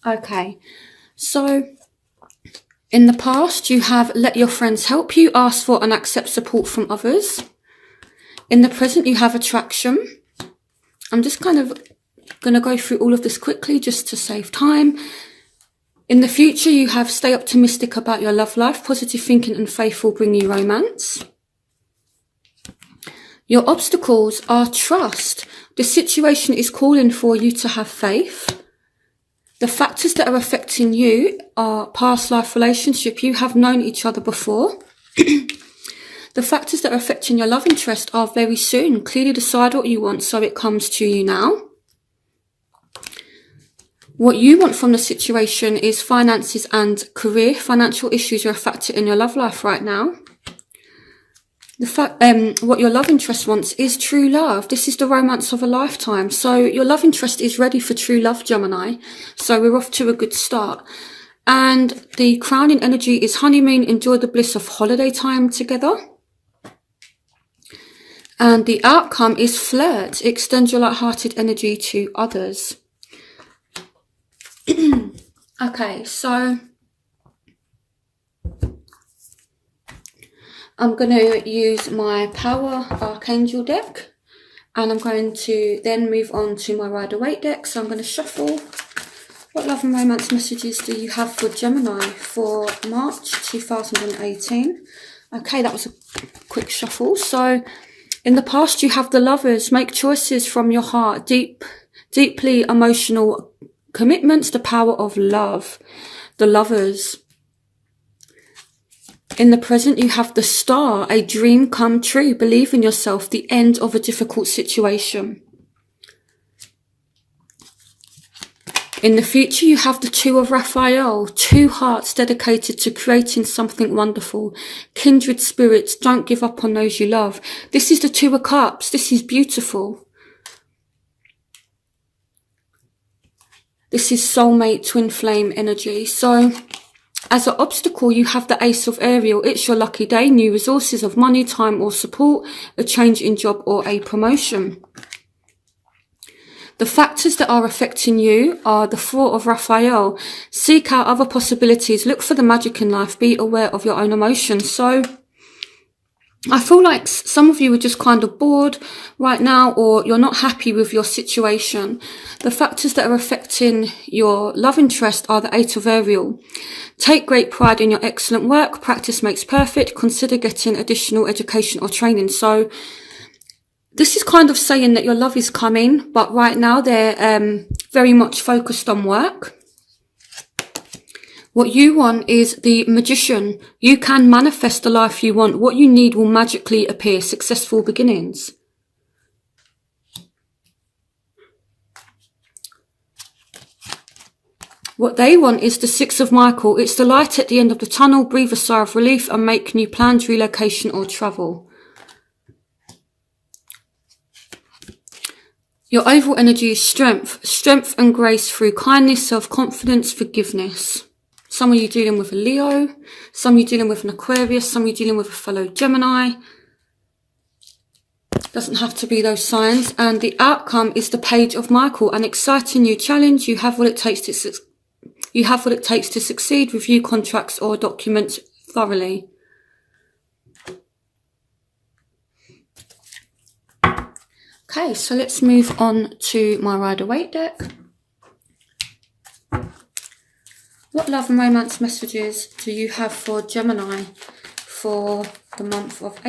Okay, so in the past, you have let your friends help you, ask for and accept support from others. In the present, you have attraction. I'm just kind of going to go through all of this quickly just to save time. In the future, you have stay optimistic about your love life. Positive thinking and faith will bring you romance. Your obstacles are trust. The situation is calling for you to have faith. The factors that are affecting you are past life relationship. You have known each other before. The factors that are affecting your love interest are very soon. Clearly decide what you want so it comes to you now. What you want from the situation is finances and career. Financial issues are a factor in your love life right now. What your love interest wants is true love. This is the romance of a lifetime. So your love interest is ready for true love, Gemini. So we're off to a good start. And the crowning energy is honeymoon. Enjoy the bliss of holiday time together. And the outcome is flirt. Extend your light-hearted energy to others. Okay, so I'm going to use my Power Archangel deck, and I'm going to then move on to my Rider-Waite deck. So I'm going to shuffle. What love and romance messages do you have for Gemini for March 2018? Okay, that was a quick shuffle. So in the past, you have the Lovers. Make choices from your heart. Deeply emotional commitments, the power of love. The Lovers. In the present, you have the Star, a dream come true. Believe in yourself, the end of a difficult situation. In the future, you have the Two of Raphael, two hearts dedicated to creating something wonderful. Kindred spirits, don't give up on those you love. This is the Two of Cups. This is beautiful. This is soulmate twin flame energy. So as an obstacle, you have the Ace of Ariel. It's your lucky day. New resources of money, time or support. A change in job or a promotion. The factors that are affecting you are the Four of Raphael. Seek out other possibilities. Look for the magic in life. Be aware of your own emotions. So I feel like some of you are just kind of bored right now, or you're not happy with your situation. The factors that are affecting your love interest are the Eight of Ariel. Take great pride in your excellent work. Practice makes perfect. Consider getting additional education or training. So this is kind of saying that your love is coming, but right now they're very much focused on work. What you want is the Magician. You can manifest the life you want. What you need will magically appear. Successful beginnings. What they want is the Six of Michael. It's the light at the end of the tunnel. Breathe a sigh of relief and make new plans, relocation or travel. Your overall energy is strength. Strength and grace through kindness, self-confidence, forgiveness. Some of you dealing with a Leo. Some of you dealing with an Aquarius. Some of you dealing with a fellow Gemini. Doesn't have to be those signs. And the outcome is the Page of Michael. An exciting new challenge. You have what it takes to succeed. Review contracts or documents thoroughly. Okay, so let's move on to my Rider-Waite deck. What love and romance messages do you have for Gemini for the month of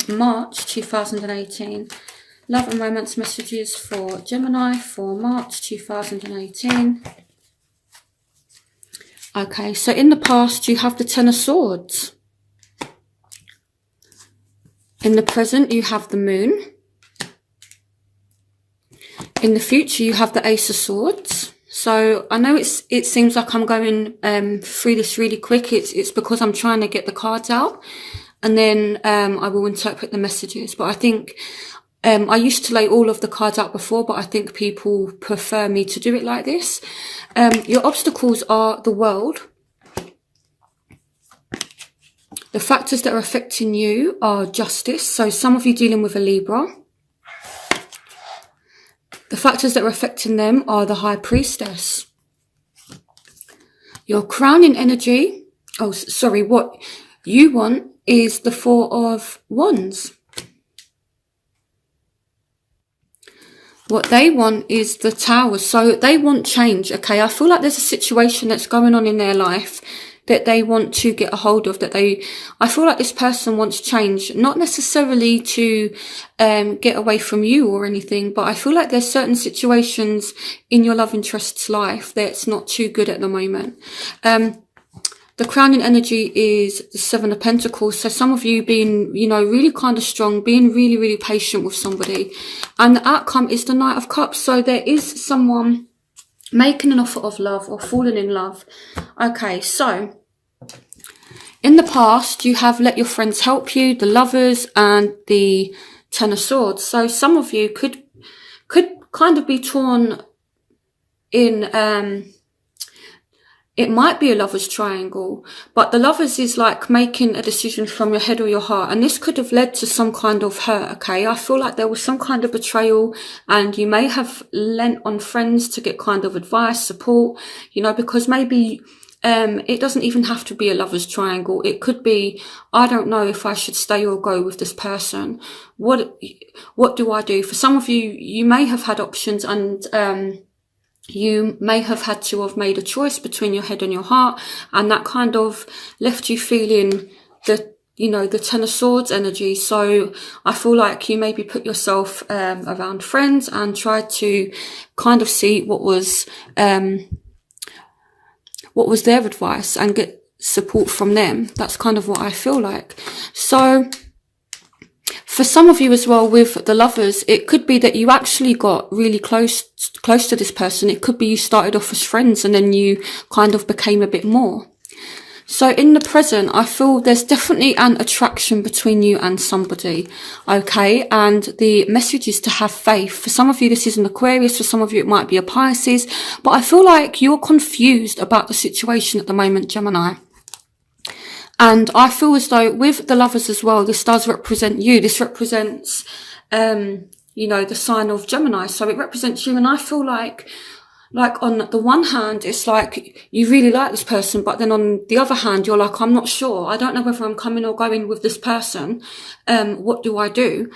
March 2018? Love and romance messages for Gemini for March 2018. Okay, so in the past you have the Ten of Swords. In the present you have the Moon. In the future, you have the Ace of Swords. So I know it seems like I'm going through this really quick. It's because I'm trying to get the cards out, and then I will interpret the messages. But I think I used to lay all of the cards out before, but I think people prefer me to do it like this. Your obstacles are the World. The factors that are affecting you are justice. So some of you dealing with a Libra. The factors that are affecting them are the High Priestess. Your crowning energy, what you want is the Four of Wands. What they want is the Tower. So they want change, okay? I feel like there's a situation that's going on in their life that they want to get a hold of, I feel like this person wants change, not necessarily to get away from you or anything, but I feel like there's certain situations in your love interest's life that's not too good at the moment. The crowning energy is the Seven of Pentacles. So some of you being, really kind of strong, being really, really patient with somebody. And the outcome is the Knight of Cups. So there is someone making an offer of love or falling in love. Okay, so in the past, you have let your friends help you, the Lovers and the Ten of Swords. So some of you could kind of be torn in, it might be a Lover's triangle, but the Lovers is like making a decision from your head or your heart. And this could have led to some kind of hurt, okay? I feel like there was some kind of betrayal and you may have lent on friends to get kind of advice, support, because maybe it doesn't even have to be a Lover's triangle. It could be, I don't know if I should stay or go with this person. What do I do? For some of you, you may have had options and, you may have had to have made a choice between your head and your heart, and that kind of left you feeling the Ten of Swords energy. So I feel like you maybe put yourself around friends and tried to kind of see what was their advice and get support from them. That's kind of what I feel like. So for some of you as well with the Lovers, it could be that you actually got really close to this person. It could be you started off as friends and then you kind of became a bit more. So in the present, I feel there's definitely an attraction between you and somebody, okay? And the message is to have faith. For some of you, this is an Aquarius. For some of you, it might be a Pisces. But I feel like you're confused about the situation at the moment, Gemini. And I feel as though with the Lovers as well, this does represent you. This represents, the sign of Gemini. So it represents you. And I feel like on the one hand, it's like you really like this person. But then on the other hand, you're like, I'm not sure. I don't know whether I'm coming or going with this person. What do I do?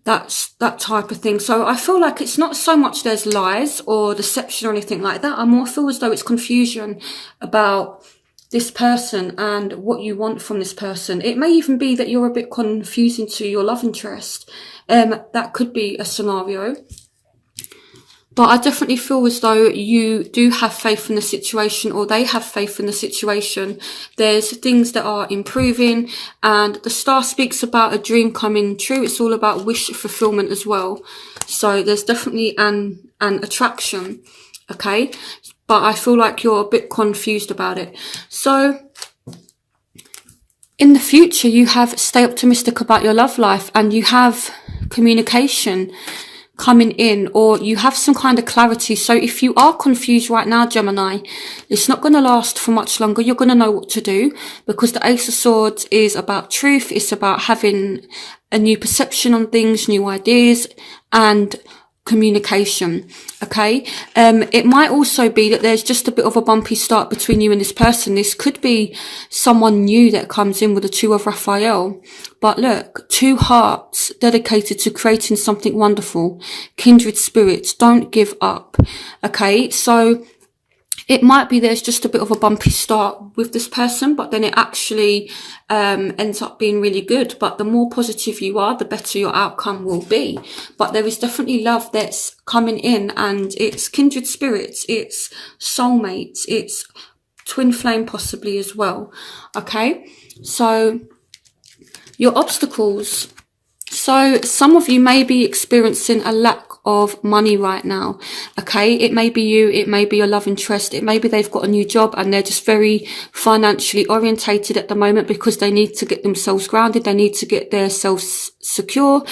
That's that type of thing. So I feel like it's not so much there's lies or deception or anything like that. I more feel as though it's confusion about this person and what you want from this person. It may even be that you're a bit confusing to your love interest. That could be a scenario. But I definitely feel as though you do have faith in the situation, or they have faith in the situation. There's things that are improving, and the star speaks about a dream coming true. It's all about wish fulfillment as well. So there's definitely an attraction, okay? But I feel like you're a bit confused about it. So in the future, you have stay optimistic about your love life, and you have communication coming in, or you have some kind of clarity. So if you are confused right now, Gemini, it's not going to last for much longer. You're going to know what to do, because the Ace of Swords is about truth. It's about having a new perception on things, new ideas, and communication. Okay. It might also be that there's just a bit of a bumpy start between you and this person. This could be someone new that comes in with the Two of Raphael. But look, two hearts dedicated to creating something wonderful. Kindred spirits, don't give up. Okay. So it might be there's just a bit of a bumpy start with this person, but then it actually ends up being really good. But the more positive you are, the better your outcome will be. But there is definitely love that's coming in, and it's kindred spirits, it's soulmates, it's twin flame possibly as well. Okay, so your obstacles. So some of you may be experiencing a lack of money right now. Okay, it may be you, it may be your love interest, it may be they've got a new job and they're just very financially orientated at the moment because they need to get themselves grounded, they need to get themselves secure.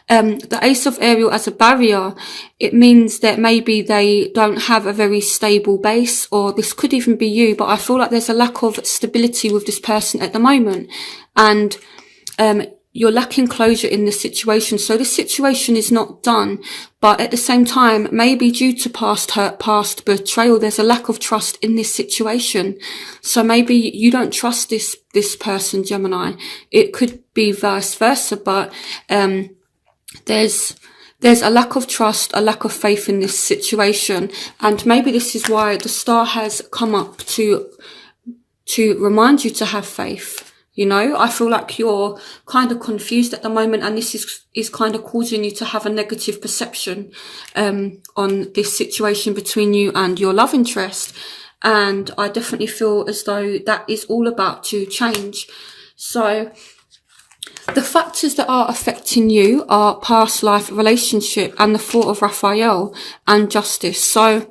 The Ace of Ariel as a barrier, it means that maybe they don't have a very stable base, or this could even be you, but I feel like there's a lack of stability with this person at the moment. And you're lacking closure in this situation. So this situation is not done, but at the same time, maybe due to past hurt, past betrayal, there's a lack of trust in this situation. So maybe you don't trust this person, Gemini. It could be vice versa, but there's a lack of trust, a lack of faith in this situation. And maybe this is why the star has come up to remind you to have faith. You know, I feel like you're kind of confused at the moment, and this is kind of causing you to have a negative perception on this situation between you and your love interest. And I definitely feel as though that is all about to change. So the factors that are affecting you are past life relationship and the Four of Raphael and Justice. So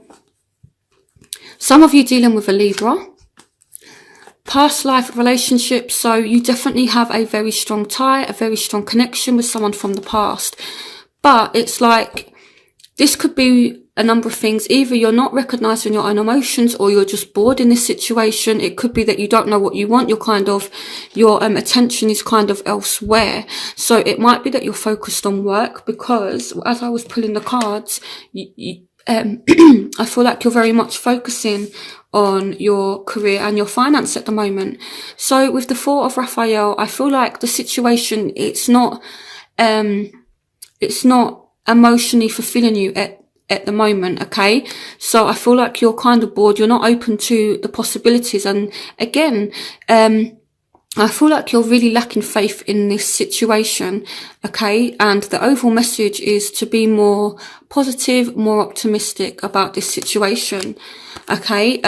some of you dealing with a Libra. Past life relationship, so you definitely have a very strong tie, a very strong connection with someone from the past. But it's like, this could be a number of things. Either you're not recognizing your own emotions, or you're just bored in this situation. It could be that you don't know what you want. Your attention is kind of elsewhere. So it might be that you're focused on work, because as I was pulling the cards, I feel like you're very much focusing on your career and your finance at the moment. So with the Four of Raphael, I feel like the situation, it's not emotionally fulfilling you at the moment, okay? So I feel like you're kind of bored. You're not open to the possibilities. And again, I feel like you're really lacking faith in this situation, okay? And the overall message is to be more positive, more optimistic about this situation, okay?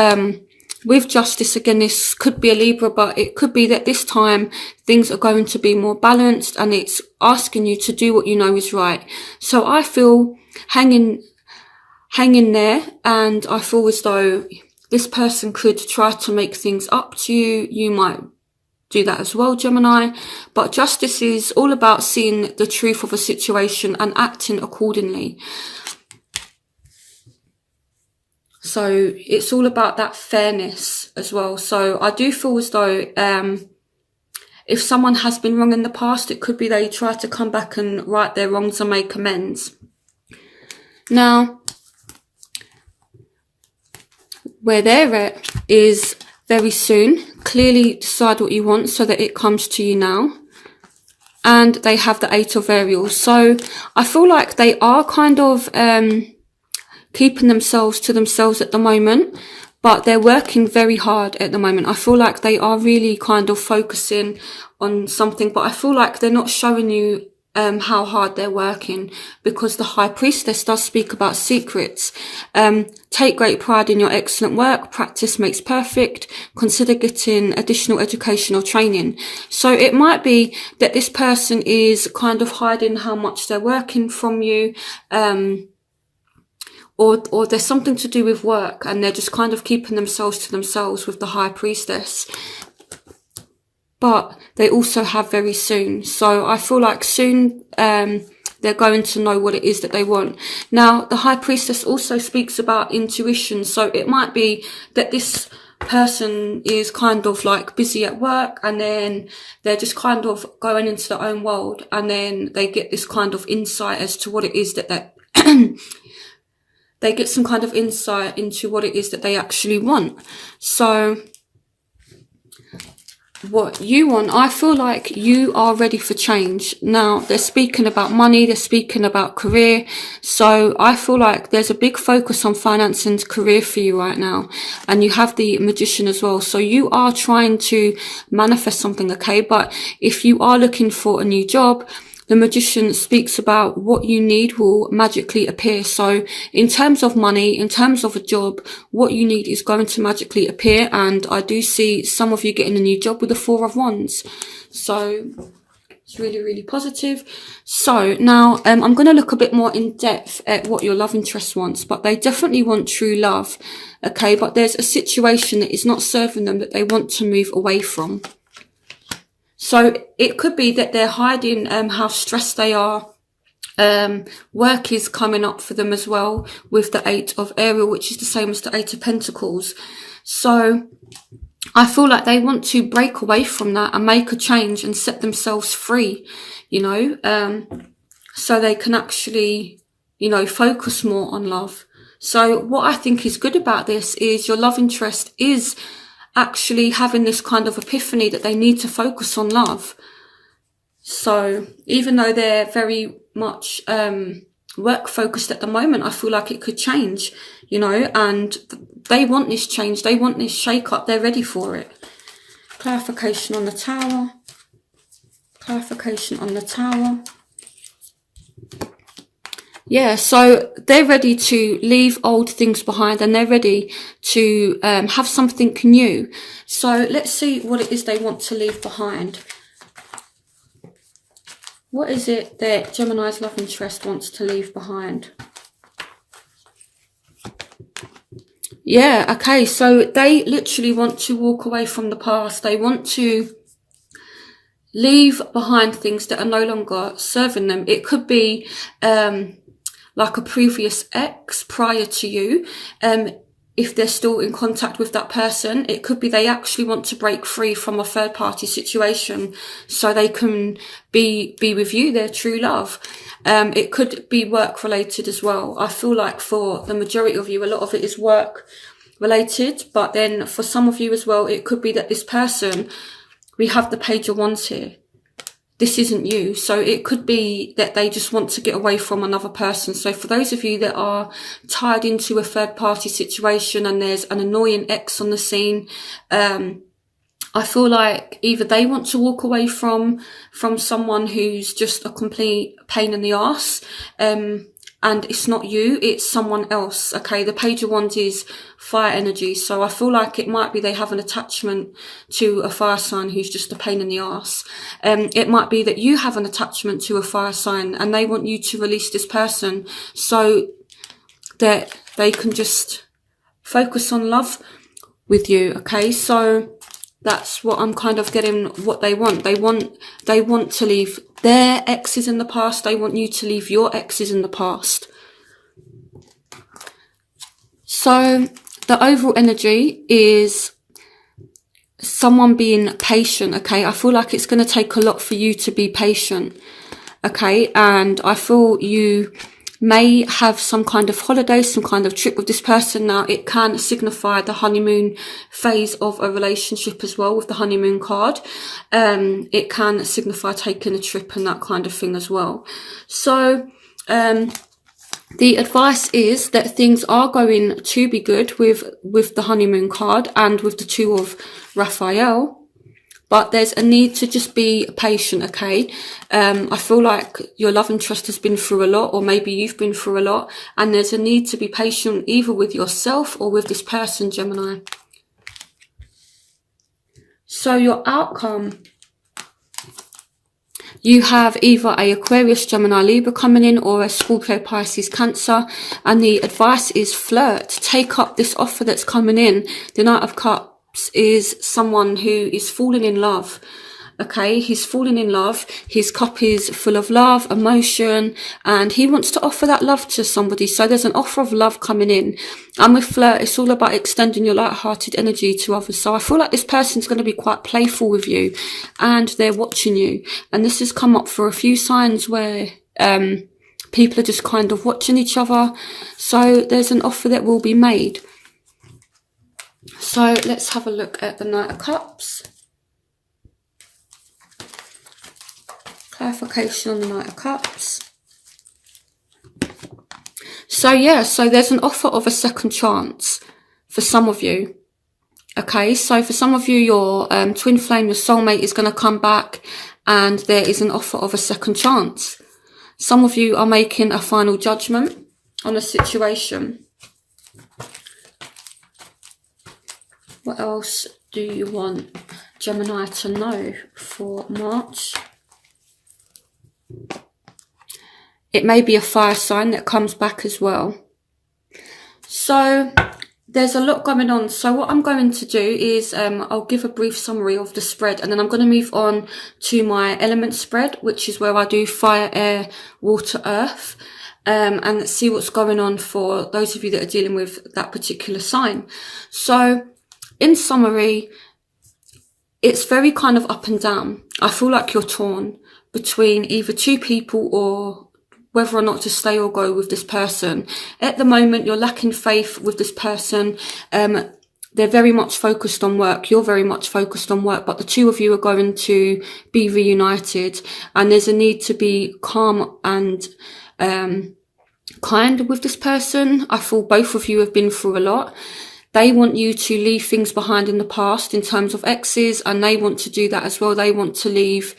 With Justice, again, this could be a Libra, but it could be that this time things are going to be more balanced, and it's asking you to do what you know is right. So I feel hang in there, and I feel as though this person could try to make things up to you. You might do that as well, Gemini. But Justice is all about seeing the truth of a situation and acting accordingly. So it's all about that fairness as well. So I do feel as though if someone has been wrong in the past, it could be they try to come back and right their wrongs and make amends. Now, where they're at is very soon. Clearly decide what you want so that it comes to you now. And they have the Eight of Aerials. So I feel like they are kind of keeping themselves to themselves at the moment, but they're working very hard at the moment. I feel like they are really kind of focusing on something, but I feel like they're not showing you how hard they're working, because the High Priestess does speak about secrets. Take great pride in your excellent work. Practice makes perfect. Consider getting additional education or training. So it might be that this person is kind of hiding how much they're working from you, or there's something to do with work, and they're just kind of keeping themselves to themselves with the High Priestess. But they also have very soon. So I feel like soon they're going to know what it is that they want. Now, the High Priestess also speaks about intuition. So it might be that this person is kind of like busy at work, and then they're just kind of going into their own world, and then they get this kind of insight as to what it is that they get some kind of insight into what it is that they actually want. So what you want, I feel like you are ready for change. Now, they're speaking about money, they're speaking about career. So I feel like there's a big focus on finance and career for you right now. And you have the Magician as well. So you are trying to manifest something, okay? But if you are looking for a new job, the Magician speaks about what you need will magically appear. So in terms of money, in terms of a job, what you need is going to magically appear. And I do see some of you getting a new job with the Four of Wands. So it's really, really positive. So now I'm going to look a bit more in depth at what your love interest wants. But they definitely want true love. Okay, but there's a situation that is not serving them that they want to move away from. So it could be that they're hiding how stressed they are. Work is coming up for them as well with the Eight of Ariel, which is the same as the Eight of Pentacles. So I feel like they want to break away from that and make a change and set themselves free, you know, so they can actually, you know, focus more on love. So what I think is good about this is your love interest is actually having this kind of epiphany that they need to focus on love. So even though they're very much work focused at the moment, I feel like it could change, you know, and they want this change. They want this shake up. They're ready for it. Clarification on the Tower. Clarification on the Tower. Yeah, so they're ready to leave old things behind and they're ready to have something new. So let's see what it is they want to leave behind. What is it that Gemini's love interest wants to leave behind? Yeah, okay, so they literally want to walk away from the past. They want to leave behind things that are no longer serving them. It could be like a previous ex prior to you. If they're still in contact with that person, it could be they actually want to break free from a third party situation so they can be with you, their true love. It could be work related as well. I feel like for the majority of you, a lot of it is work related, but then for some of you as well, it could be that this person, we have the Page of Wands here. This isn't you. So it could be that they just want to get away from another person. So for those of you that are tied into a third party situation and there's an annoying ex on the scene, I feel like either they want to walk away from someone who's just a complete pain in the arse, and it's not you, it's someone else. Okay, the Page of Wands is fire energy, so I feel like it might be they have an attachment to a fire sign who's just a pain in the arse. It might be that you have an attachment to a fire sign and they want you to release this person so that they can just focus on love with you. Okay, so that's what I'm kind of getting, what they want. They want to leave their exes in the past. They want you to leave your exes in the past. So the overall energy is someone being patient. Okay, I feel like it's going to take a lot for you to be patient. Okay, and I feel you may have some kind of holiday, some kind of trip with this person. Now, it can signify the honeymoon phase of a relationship as well with the honeymoon card. It can signify taking a trip and that kind of thing as well. So, the advice is that things are going to be good with the honeymoon card and with the Two of Raphael. But there's a need to just be patient, okay? I feel like your love interest has been through a lot, or maybe you've been through a lot, and there's a need to be patient either with yourself or with this person, Gemini. So your outcome, you have either a Aquarius, Gemini, Libra coming in, or a Scorpio, Pisces, Cancer, and the advice is flirt. Take up this offer that's coming in. The Knight of Cups is someone who is falling in love. Okay, he's falling in love. His cup is full of love, emotion, and he wants to offer that love to somebody. So there's an offer of love coming in. And with flirt, it's all about extending your light-hearted energy to others. So I feel like this person's going to be quite playful with you, and they're watching you. And this has come up for a few signs where people are just kind of watching each other. So there's an offer that will be made. So let's have a look at the Knight of Cups. Clarification on the Knight of Cups. So yeah, so there's an offer of a second chance for some of you. Okay, so for some of you, your twin flame, your soulmate is going to come back and there is an offer of a second chance. Some of you are making a final judgment on a situation. What else do you want Gemini to know for March? It may be a fire sign that comes back as well. So there's a lot going on. So what I'm going to do is I'll give a brief summary of the spread, and then I'm going to move on to my element spread, which is where I do fire, air, water, earth. And see what's going on for those of you that are dealing with that particular sign. So in summary, it's very kind of up and down. I feel like you're torn between either two people or whether or not to stay or go with this person. At the moment, you're lacking faith with this person. They're very much focused on work. You're very much focused on work, but the two of you are going to be reunited, and there's a need to be calm and kind with this person. I feel both of you have been through a lot. They want you to leave things behind in the past in terms of exes, and they want to do that as well. They want to leave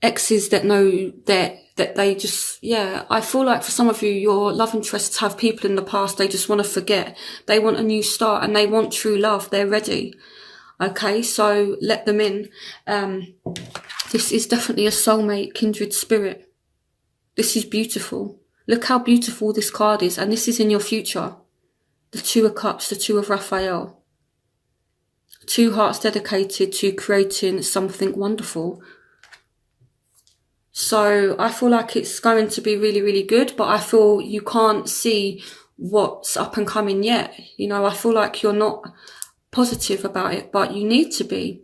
exes that know that they just, yeah, I feel like for some of you, your love interests have people in the past they just want to forget. They want a new start and they want true love. They're ready. Okay, so let them in. This is definitely a soulmate, kindred spirit. This is beautiful. Look how beautiful this card is, and this is in your future. The Two of Cups, the Two of Raphael. Two hearts dedicated to creating something wonderful. So I feel like it's going to be really, really good, but I feel you can't see what's up and coming yet. You know, I feel like you're not positive about it, but you need to be.